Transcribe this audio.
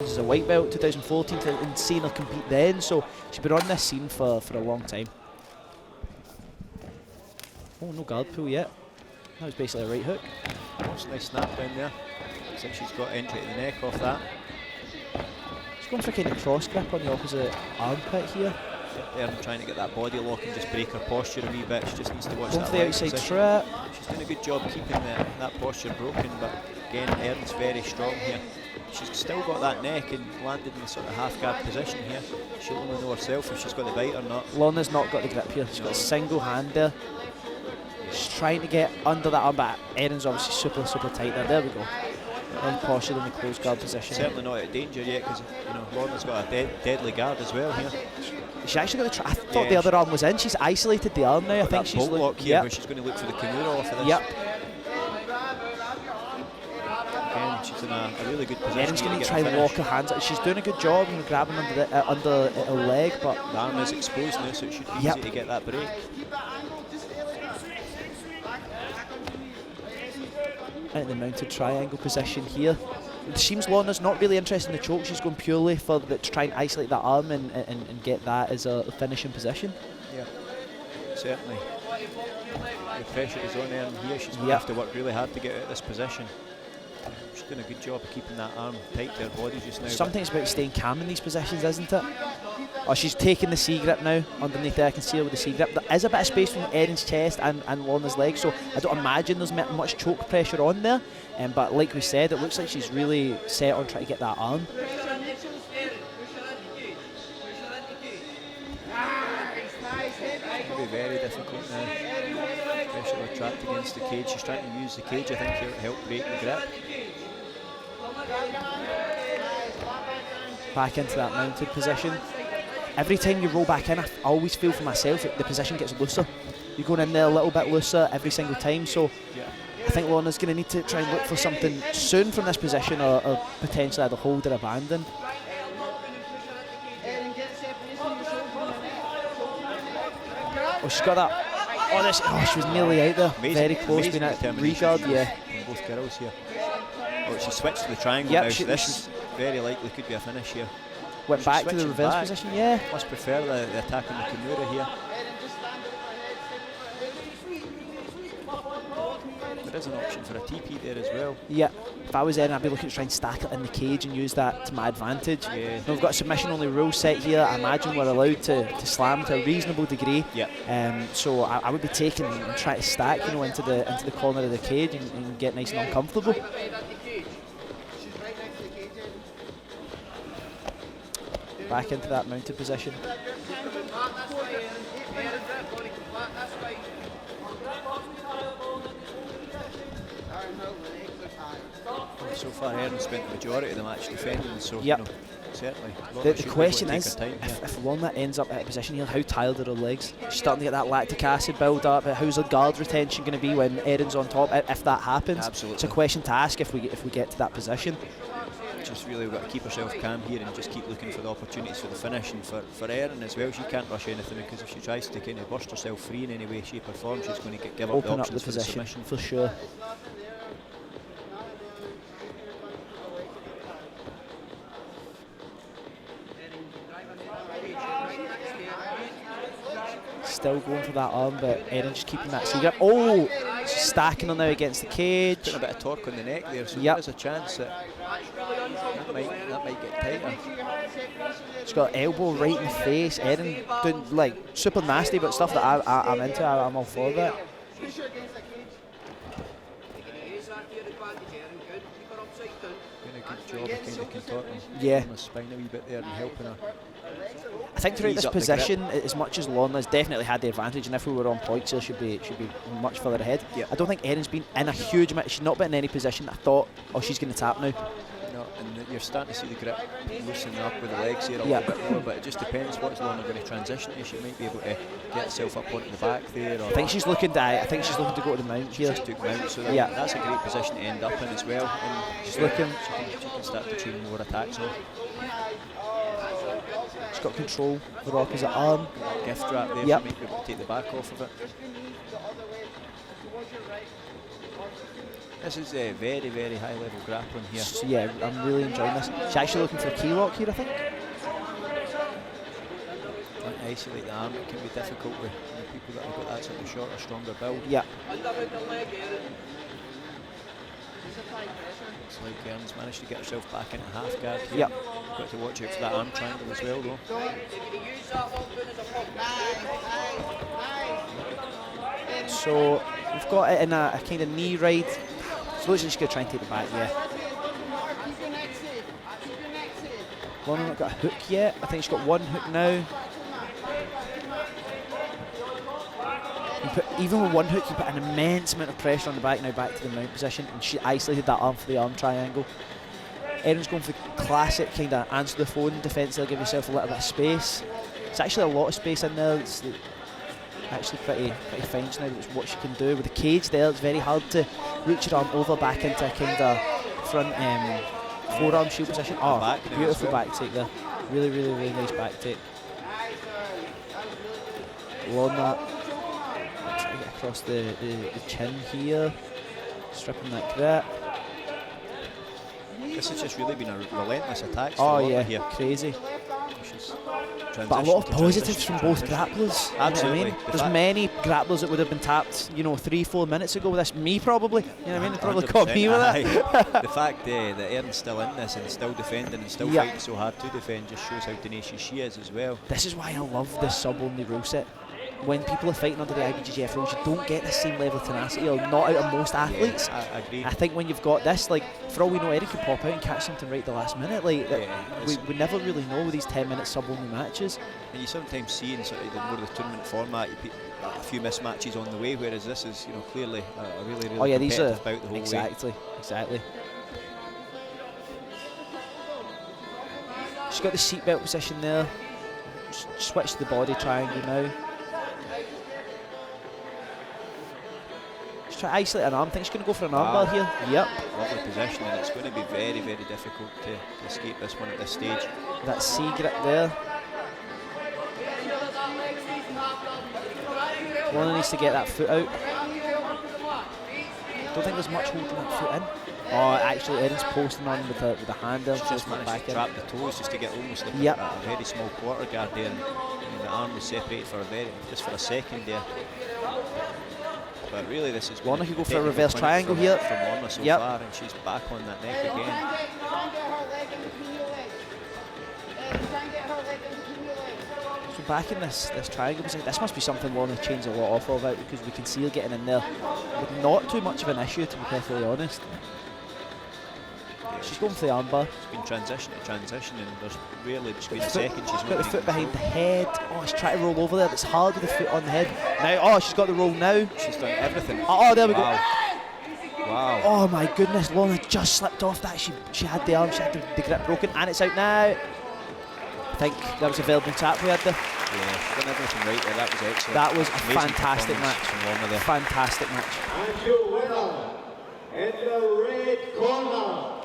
as a white belt 2014 and seeing her compete then, so she's been on this scene for a long time. Oh, no guard pull yet. That was basically a right hook. That's a nice snap down there. Looks like she's got entry to the neck off that. She's going for a kind of cross grip on the opposite armpit here. Erin trying to get that body lock and just break her posture a wee bit. She just needs to watch going that for the outside trip. She's doing a good job keeping that posture broken, but again, Erin's very strong here. She's still got that neck and landed in the sort of half guard position here. She'll only know herself if she's got the bite or not. Lorna's not got the grip here. She's got a single hand there. She's trying to get under that arm, but Erin's obviously super tight there. There we go. And posture in the closed guard position. Certainly not out of danger yet, because Lorna's got a deadly guard as well here. She's actually going to try. I thought the other arm was in. She's isolated the arm now. I think she's bolt lock here, where she's going to look for the Kimura off of this. Yep. Again, she's in a really good position. Erin's going to try and lock her hands. She's doing a good job grabbing under her leg, but the arm is exposed now, so it should be easy to get that break. Out in the mounted triangle position here. It seems Lorna's not really interested in the choke. She's going purely for to try and isolate that arm and get that as a finishing position. Yeah, certainly. The pressure is on Erin here. She's going to have to work really hard to get out of this position. She's doing a good job of keeping that arm tight to her body just now. Something's about staying calm in these positions, isn't it? Oh, she's taking the C grip now. Underneath there, I can see her with the C grip. There is a bit of space from Erin's chest and Lorna's legs, so I don't imagine there's much choke pressure on there. But like we said, it looks like she's really set on trying to get that arm. It's going to be very difficult now, especially with trapped against the cage. She's trying to use the cage, I think, here to help break the grip. Back into that mounted position. Every time you roll back in, I always feel for myself that the position gets looser. You're going in there a little bit looser every single time, so I think Lorna's going to need to try and look for something soon from this position, or potentially either hold or abandon. Oh, she's got that. Oh, she was nearly out there. Amazing, very close being at regard, from both girls here. Oh, she switched to the triangle now, so this is very likely could be a finish here. Went back to the reverse position, Must prefer the attack on the Kimura here. There is an option for a TP there as well. Yeah, if I was Erin, I'd be looking to try and stack it in the cage and use that to my advantage. Yeah. Now we've got a submission only rule set here. I imagine we're allowed to slam to a reasonable degree. Yeah. So I would be taking and try to stack, into the corner of the cage and get nice and uncomfortable. Back into that mounted position. So far, Erin spent the majority of the match defending, so certainly. The question is, if Lorna ends up at a position here, how tired are her legs? She's starting to get that lactic acid build up. How's her guard retention going to be when Erin's on top? If that happens, absolutely. It's a question to ask if we get to that position. Just really got to keep herself calm here and just keep looking for the opportunities for the finish. And for Erin as well, she can't rush anything, because if she tries to kind of burst herself free in any way, shape or form, she's going to give up the options for the submission. For sure. Still going for that arm, but Erin just keeping that C grip. Oh, stacking her now against the cage. Putting a bit of torque on the neck there, so there's a chance that might get tighter. She's got an elbow right in the face. Erin doing super nasty, but stuff that I'm into. I'm all for that. Doing a good job of kind of contorting on the spine a wee bit there and helping her. I think throughout this position, as much as Lorna's definitely had the advantage, and if we were on points here, should be much further ahead. I don't think Erin's been in a huge amount. She's not been in any position that I thought, oh, she's going to tap now. No, and you're starting to see the grip loosening up with the legs here a little bit more, but it just depends what's Lorna going to transition to. She might be able to get herself up onto the back there. Or I think she's looking to go to the mount here. She just took mount, so that's a great position to end up in as well. And she's looking. She can start to chain more attacks on. She's got control of the opposite arm. Gift wrap there, she might be able to take the back off of it. this is very, very high level grappling here. So, yeah, I'm really enjoying this. She's actually looking for a key lock here, I think. Trying to isolate the arm, it can be difficult with people that have got that sort of shorter, stronger build. Yeah. Looks like Erin's managed to get herself back into half guard here. Yep. Got to watch out for that arm triangle as well, though. So we've got it in a kind of knee ride. So looks like she's going to try and take the back, yeah. Lorna not got a hook yet. I think she's got one hook now. Even with one hook, you put an immense amount of pressure on the back now, back to the mount position, and she isolated that arm for the arm triangle. Erin's going for the classic kind of answer the phone defence. They'll give yourself a little bit of space. It's actually a lot of space in there. It's actually pretty fine just now. It's what she can do with the cage there. It's very hard to reach your arm over back into a kind of front forearm shield position. Oh, back beautiful back take there. Really, really, really nice back take. Lorna trying to get across the chin here, stripping that grip. This has just really been a relentless attack. Oh yeah, here. crazy. But a lot of positives from both grapplers. Absolutely. You know what I mean? There's many grapplers that would have been tapped, 3-4 minutes ago with this. Me probably. You know what I mean? They probably caught me with that. The fact that Erin's still in this and still defending and still fighting so hard to defend just shows how tenacious she is as well. This is why I love this sub-only rule set. When people are fighting under the IBJJF rules, you don't get the same level of tenacity, or not out of most athletes. Yeah, I agree. I think when you've got this, like, for all we know, Erin could pop out and catch something right at the last minute. Like, we never really know with these 10-minute sub-only matches. And you sometimes see in sort of the more of the tournament format, a few mismatches on the way, whereas this is, clearly a really, really competitive bout the whole way. Exactly. She's got the seatbelt position there. Switch to the body triangle now. Try to isolate an arm. I think she's going to go for an armbar here. Yep. Lovely position, and it's going to be very, very difficult to escape this one at this stage. That C grip there. Lorna needs to get that foot out. Don't think there's much holding that foot in. Oh, actually, Erin's posting on with the hand there. She's just managed to trap the toes just to get almost like a very small quarter guard there, and the arm was separated for just for a second there. But really, this is Lorna could go for a reverse triangle here. From Lorna so far, and she's back on that neck again. So back in this triangle position, this must be something Lorna changed a lot off of it, because we can see her getting in there with not too much of an issue, to be perfectly honest. She's going for the armbar. It's been transition to transition, and there's really just been a second. She's got the foot behind the head. Oh, she's trying to roll over there. It's hard with the foot on the head. Now, she's got the roll now. She's done everything. Oh, there we go. Wow. Oh my goodness, Lorna just slipped off that. She had the arm, she had the grip broken, and it's out now. I think that was a verbal tap we had there. Yeah, she's done everything right there. That was excellent. That was a amazing fantastic match. From Lorna there. Fantastic match. And your winner in the red corner,